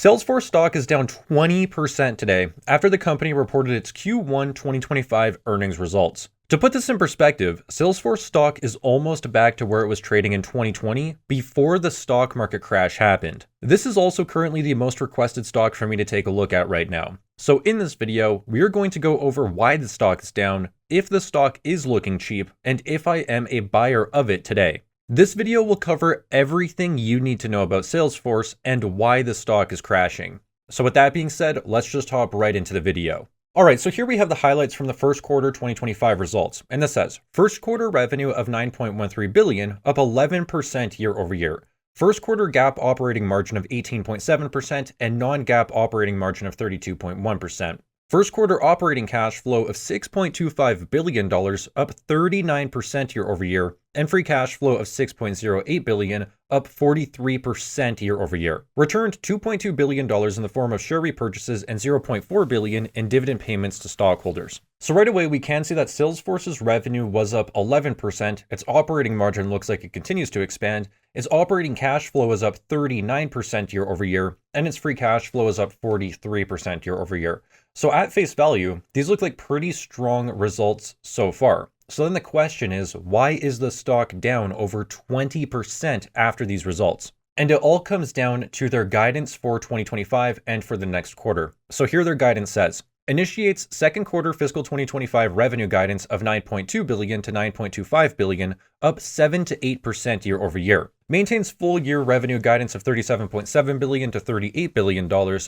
Salesforce stock is down 20% today after the company reported its Q1 2025 earnings results. To put this in perspective, Salesforce stock is almost back to where it was trading in 2020 before the stock market crash happened. This is also currently the most requested stock for me to take a look at right now. So in this video, we are going to go over why the stock is down, if the stock is looking cheap, and if I am a buyer of it today. This video will cover everything you need to know about Salesforce and why the stock is crashing. So with that being said, let's just hop right into the video. Alright, so here we have the highlights from the first quarter 2025 results, and this says, first quarter revenue of $9.13 billion, up 11% year over year. First quarter GAAP operating margin of 18.7% and non-GAAP operating margin of 32.1%. First quarter operating cash flow of $6.25 billion, up 39% year over year, and free cash flow of $6.08 billion, up 43% year over year. Returned $2.2 billion in the form of share repurchases and $0.4 billion in dividend payments to stockholders. So right away, we can see that Salesforce's revenue was up 11%, its operating margin looks like it continues to expand, its operating cash flow is up 39% year over year, and its free cash flow is up 43% year over year. So at face value, these look like pretty strong results so far. So then the question is, why is the stock down over 20% after these results? And it all comes down to their guidance for 2025 and for the next quarter. So here their guidance says, initiates second quarter fiscal 2025 revenue guidance of $9.2 billion to $9.25 billion, up 7 to 8% year over year. Maintains full year revenue guidance of $37.7 billion to $38 billion,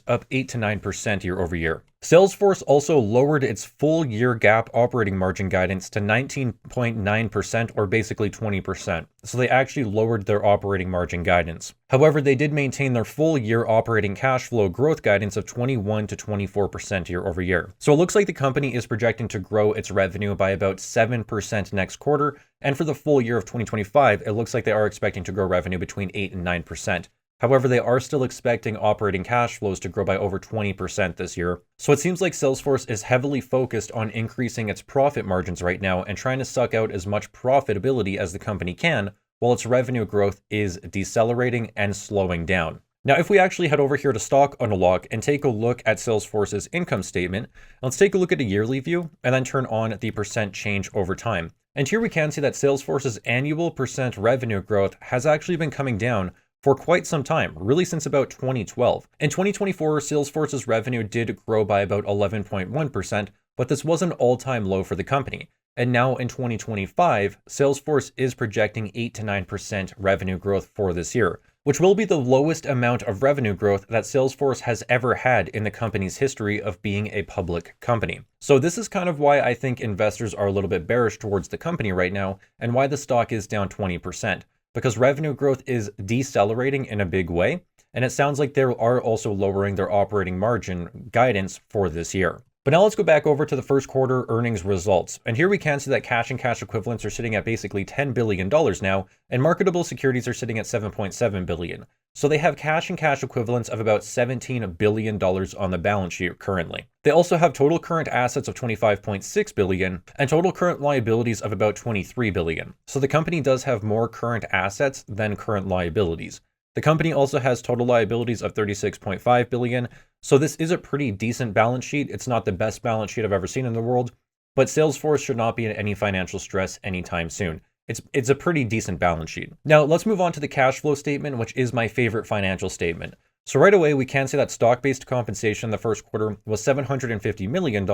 up 8 to 9% year over year. Salesforce also lowered its full year GAAP operating margin guidance to 19.9%, or basically 20%. So they actually lowered their operating margin guidance. However, they did maintain their full year operating cash flow growth guidance of 21 to 24% year over year. So it looks like the company is projecting to grow its revenue by about 7% next quarter. And for the full year of 2025, it looks like they are expecting to grow revenue between 8 and 9%. However, they are still expecting operating cash flows to grow by over 20% this year. So it seems like Salesforce is heavily focused on increasing its profit margins right now and trying to suck out as much profitability as the company can, while its revenue growth is decelerating and slowing down. Now, if we actually head over here to Stock Unlock and take a look at Salesforce's income statement, let's take a look at a yearly view and then turn on the percent change over time. And here we can see that Salesforce's annual percent revenue growth has actually been coming down for quite some time, really since about 2012. In 2024, Salesforce's revenue did grow by about 11.1%, but this was an all-time low for the company. And now in 2025, Salesforce is projecting 8 to 9% revenue growth for this year, which will be the lowest amount of revenue growth that Salesforce has ever had in the company's history of being a public company. So this is kind of why I think investors are a little bit bearish towards the company right now and why the stock is down 20%, because revenue growth is decelerating in a big way. And it sounds like they are also lowering their operating margin guidance for this year. But now let's go back over to the first quarter earnings results. And here we can see that cash and cash equivalents are sitting at basically $10 billion now, and marketable securities are sitting at $7.7 billion. So they have cash and cash equivalents of about $17 billion on the balance sheet currently. They also have total current assets of $25.6 billion and total current liabilities of about $23 billion. So the company does have more current assets than current liabilities. The company also has total liabilities of $36.5 billion. So this is a pretty decent balance sheet. It's not the best balance sheet I've ever seen in the world, but Salesforce should not be in any financial stress anytime soon. It's a pretty decent balance sheet. Now let's move on to the cash flow statement, which is my favorite financial statement. So right away, we can see that stock-based compensation in the first quarter was $750 million,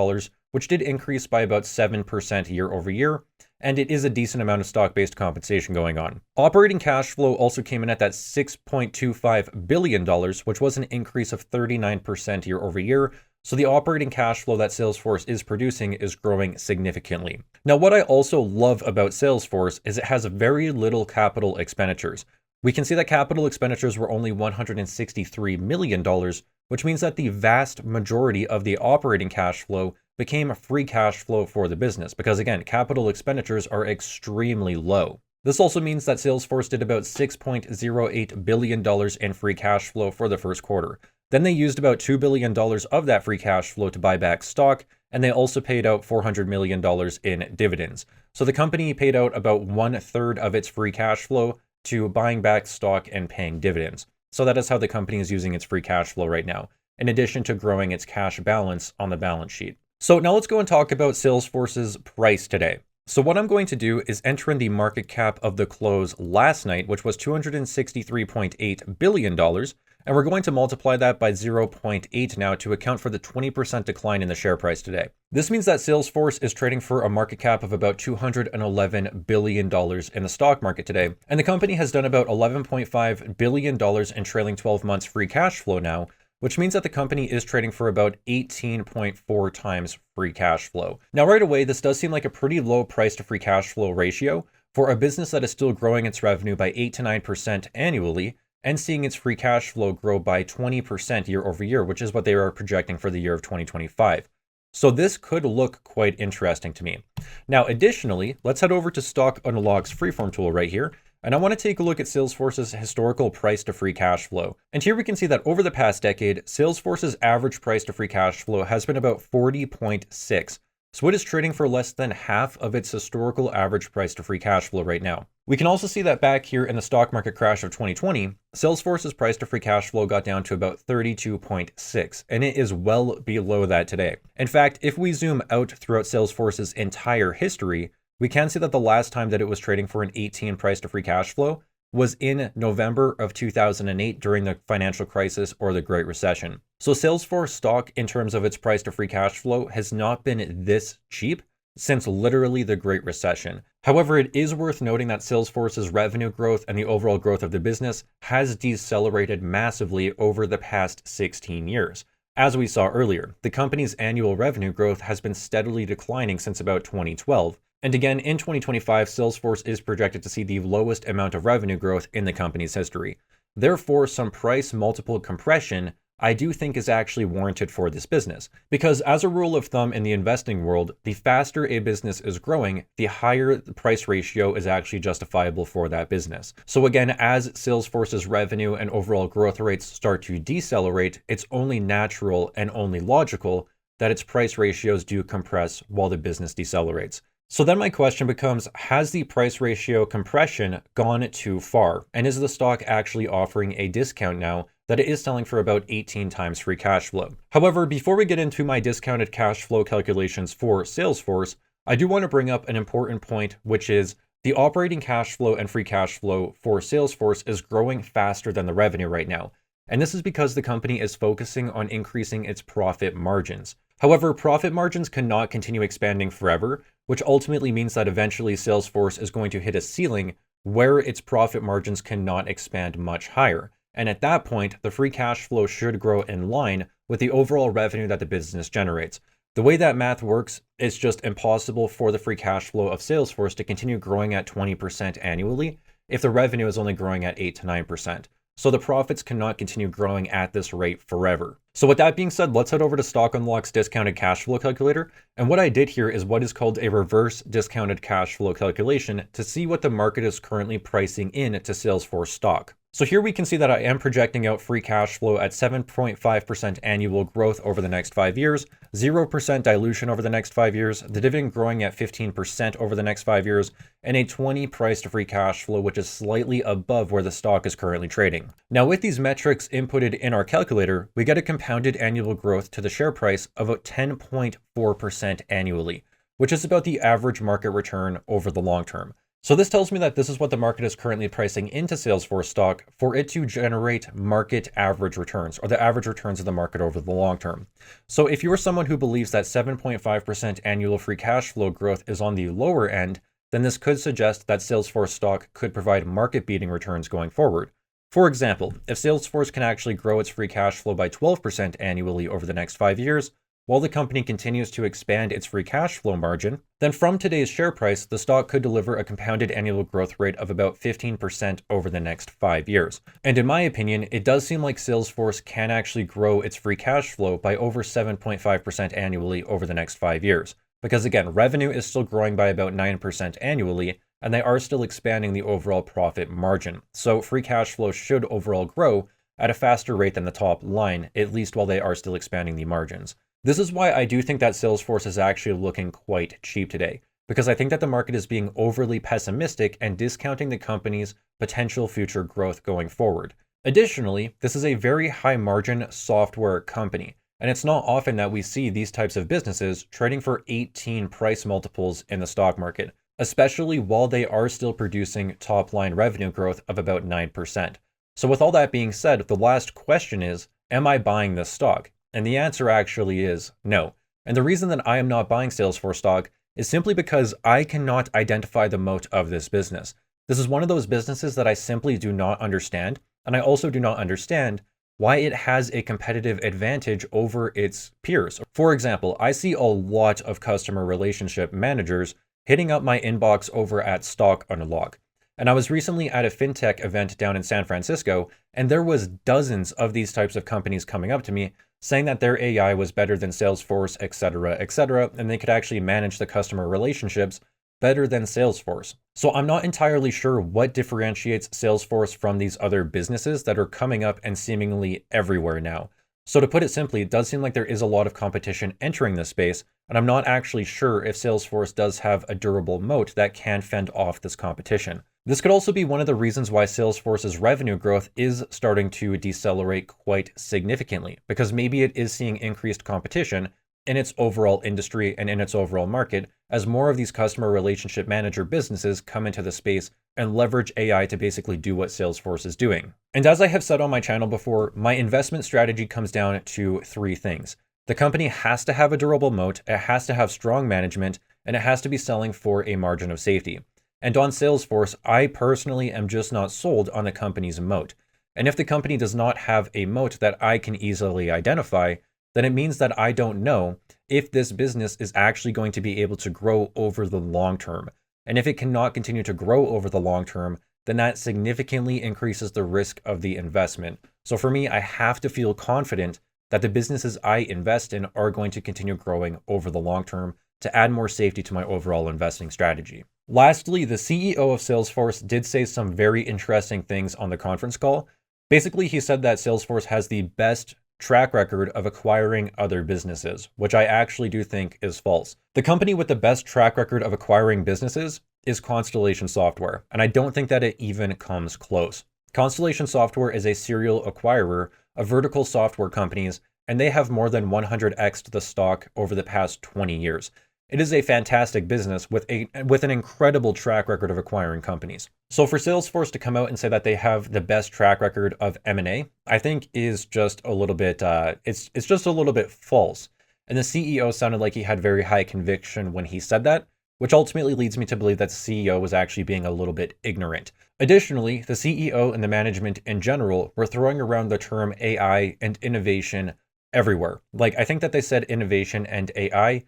which did increase by about 7% year over year. And it is a decent amount of stock-based compensation going on. Operating cash flow also came in at that $6.25 billion, which was an increase of 39% year over year. So the operating cash flow that Salesforce is producing is growing significantly. Now, what I also love about Salesforce is it has very little capital expenditures. We can see that capital expenditures were only $163 million, which means that the vast majority of the operating cash flow became free cash flow for the business, because again, capital expenditures are extremely low. This also means that Salesforce did about $6.08 billion in free cash flow for the first quarter. Then they used about $2 billion of that free cash flow to buy back stock, and they also paid out $400 million in dividends. So the company paid out about 1/3 of its free cash flow to buying back stock and paying dividends. So that is how the company is using its free cash flow right now, in addition to growing its cash balance on the balance sheet. So now let's go and talk about Salesforce's price today. So what I'm going to do is enter in the market cap of the close last night, which was $263.8 billion. And we're going to multiply that by 0.8 now to account for the 20% decline in the share price today. This means that Salesforce is trading for a market cap of about $211 billion in the stock market today. And the company has done about $11.5 billion in trailing 12 months free cash flow now, which means that the company is trading for about 18.4 times free cash flow. Now, right away, this does seem like a pretty low price to free cash flow ratio for a business that is still growing its revenue by 8 to 9% annually and seeing its free cash flow grow by 20% year over year, which is what they are projecting for the year of 2025. So this could look quite interesting to me. Now, additionally, let's head over to Stock Unlock's freeform tool right here. And I want to take a look at Salesforce's historical price to free cash flow. And here we can see that over the past decade, Salesforce's average price to free cash flow has been about 40.6. So it is trading for less than half of its historical average price to free cash flow right now. We can also see that back here in the stock market crash of 2020, Salesforce's price to free cash flow got down to about 32.6, and it is well below that today. In fact, if we zoom out throughout Salesforce's entire history, we can see that the last time that it was trading for an 18 price to free cash flow was in November of 2008 during the financial crisis or the Great Recession. So Salesforce stock in terms of its price to free cash flow has not been this cheap since literally the Great Recession. However, it is worth noting that Salesforce's revenue growth and the overall growth of the business has decelerated massively over the past 16 years. As we saw earlier, the company's annual revenue growth has been steadily declining since about 2012. And again, in 2025, Salesforce is projected to see the lowest amount of revenue growth in the company's history. Therefore, some price multiple compression I do think is actually warranted for this business. Because as a rule of thumb in the investing world, the faster a business is growing, the higher the price ratio is actually justifiable for that business. So again, as Salesforce's revenue and overall growth rates start to decelerate, it's only natural and only logical that its price ratios do compress while the business decelerates. So then my question becomes, has the price ratio compression gone too far? And is the stock actually offering a discount now that it is selling for about 18 times free cash flow? However, before we get into my discounted cash flow calculations for Salesforce, I do want to bring up an important point, which is the operating cash flow and free cash flow for Salesforce is growing faster than the revenue right now. And this is because the company is focusing on increasing its profit margins. However, profit margins cannot continue expanding forever, which ultimately means that eventually Salesforce is going to hit a ceiling where its profit margins cannot expand much higher. And at that point, the free cash flow should grow in line with the overall revenue that the business generates. The way that math works, it's just impossible for the free cash flow of Salesforce to continue growing at 20% annually if the revenue is only growing at 8 to 9%. So the profits cannot continue growing at this rate forever. So with that being said, let's head over to Stock Unlock's discounted cash flow calculator. And what I did here is what is called a reverse discounted cash flow calculation to see what the market is currently pricing in to Salesforce stock. So here we can see that I am projecting out free cash flow at 7.5% annual growth over the next 5 years, 0% dilution over the next 5 years, the dividend growing at 15% over the next 5 years, and a 20 price to free cash flow, which is slightly above where the stock is currently trading. Now with these metrics inputted in our calculator, we get a compounded annual growth to the share price of about 10.4% annually, which is about the average market return over the long term. So this tells me that this is what the market is currently pricing into Salesforce stock for it to generate market average returns, or the average returns of the market over the long term. So if you're someone who believes that 7.5% annual free cash flow growth is on the lower end, then this could suggest that Salesforce stock could provide market-beating returns going forward. For example, if Salesforce can actually grow its free cash flow by 12% annually over the next 5 years, while the company continues to expand its free cash flow margin, then from today's share price, the stock could deliver a compounded annual growth rate of about 15% over the next 5 years. And in my opinion, it does seem like Salesforce can actually grow its free cash flow by over 7.5% annually over the next 5 years. Because again, revenue is still growing by about 9% annually, and they are still expanding the overall profit margin. So free cash flow should overall grow at a faster rate than the top line, at least while they are still expanding the margins. This is why I do think that Salesforce is actually looking quite cheap today, because I think that the market is being overly pessimistic and discounting the company's potential future growth going forward. Additionally, this is a very high margin software company, and it's not often that we see these types of businesses trading for 18 price multiples in the stock market, especially while they are still producing top line revenue growth of about 9%. So with all that being said, the last question is, am I buying this stock? And the answer actually is no. And the reason that I am not buying Salesforce stock is simply because I cannot identify the moat of this business. This is one of those businesses that I simply do not understand. And I also do not understand why it has a competitive advantage over its peers. For example, I see a lot of customer relationship managers hitting up my inbox over at Stock Unlock. And I was recently at a fintech event down in San Francisco, and there was dozens of these types of companies coming up to me saying that their AI was better than Salesforce, etc., and they could actually manage the customer relationships better than Salesforce. So I'm not entirely sure what differentiates Salesforce from these other businesses that are coming up and seemingly everywhere now. So to put it simply, it does seem like there is a lot of competition entering this space, and I'm not actually sure if Salesforce does have a durable moat that can fend off this competition. This could also be one of the reasons why Salesforce's revenue growth is starting to decelerate quite significantly, because maybe it is seeing increased competition in its overall industry and in its overall market as more of these customer relationship manager businesses come into the space and leverage AI to basically do what Salesforce is doing. And as I have said on my channel before, my investment strategy comes down to three things. The company has to have a durable moat, it has to have strong management, and it has to be selling for a margin of safety. And on Salesforce, I personally am just not sold on the company's moat. And if the company does not have a moat that I can easily identify, then it means that I don't know if this business is actually going to be able to grow over the long term. And if it cannot continue to grow over the long term, then that significantly increases the risk of the investment. So for me, I have to feel confident that the businesses I invest in are going to continue growing over the long term to add more safety to my overall investing strategy. Lastly, the CEO of Salesforce did say some very interesting things on the conference call. Basically, he said that Salesforce has the best track record of acquiring other businesses, which I actually do think is false. The company with the best track record of acquiring businesses is Constellation Software, and I don't think that it even comes close. Constellation Software is a serial acquirer of vertical software companies, and they have more than 100x'd the stock over the past 20 years. It is a fantastic business with an incredible track record of acquiring companies. So for Salesforce to come out and say that they have the best track record of M&A, I think is just a little bit, it's just a little bit false. And the CEO sounded like he had very high conviction when he said that, which ultimately leads me to believe that the CEO was actually being a little bit ignorant. Additionally, the CEO and the management in general were throwing around the term AI and innovation everywhere. Like, I think that they said innovation and AI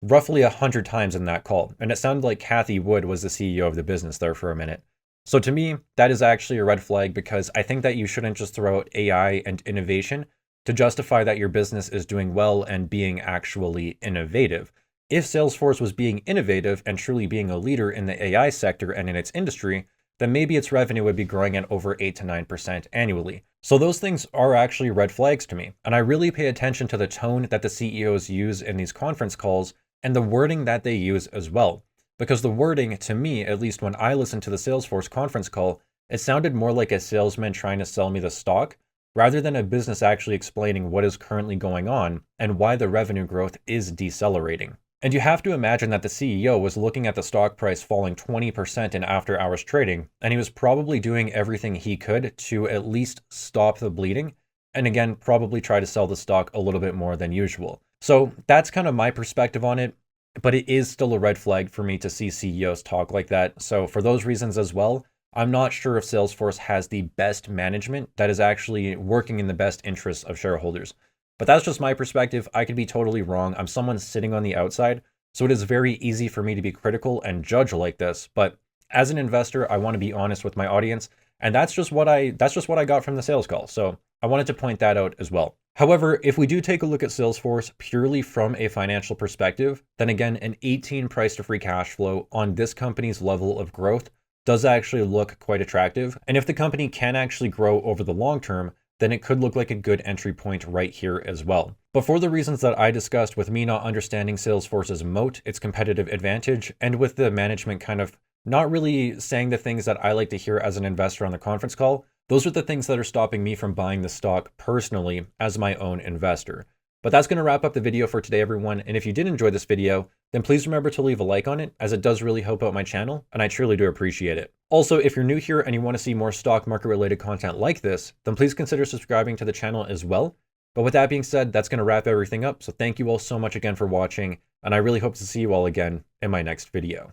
roughly 100 times in that call. And it sounded like Kathy Wood was the CEO of the business there for a minute. So to me, that is actually a red flag because I think that you shouldn't just throw out AI and innovation to justify that your business is doing well and being actually innovative. If Salesforce was being innovative and truly being a leader in the AI sector and in its industry, then maybe its revenue would be growing at over 8 to 9% annually. So those things are actually red flags to me. And I really pay attention to the tone that the CEOs use in these conference calls and the wording that they use as well. Because the wording, to me, at least when I listened to the Salesforce conference call, it sounded more like a salesman trying to sell me the stock, rather than a business actually explaining what is currently going on and why the revenue growth is decelerating. And you have to imagine that the CEO was looking at the stock price falling 20% in after hours trading, and he was probably doing everything he could to at least stop the bleeding, and again, probably try to sell the stock a little bit more than usual. So that's kind of my perspective on it, but it is still a red flag for me to see CEOs talk like that. So for those reasons as well, I'm not sure if Salesforce has the best management that is actually working in the best interests of shareholders. But that's just my perspective. I could be totally wrong. I'm someone sitting on the outside, so it is very easy for me to be critical and judge like this. But as an investor, I want to be honest with my audience, and that's just what I got from the sales call. So I wanted to point that out as well. However, if we do take a look at Salesforce purely from a financial perspective, then again, an 18 price to free cash flow on this company's level of growth does actually look quite attractive. And if the company can actually grow over the long term, then it could look like a good entry point right here as well. But for the reasons that I discussed, with me not understanding Salesforce's moat, its competitive advantage, and with the management kind of not really saying the things that I like to hear as an investor on the conference call, Those are the things that are stopping me from buying the stock personally as my own investor. But that's going to wrap up the video for today, everyone. And if you did enjoy this video, then please remember to leave a like on it, as it does really help out my channel, and I truly do appreciate it. Also, if you're new here and you want to see more stock market related content like this, then please consider subscribing to the channel as well. But with that being said, that's going to wrap everything up. So thank you all so much again for watching, and I really hope to see you all again in my next video.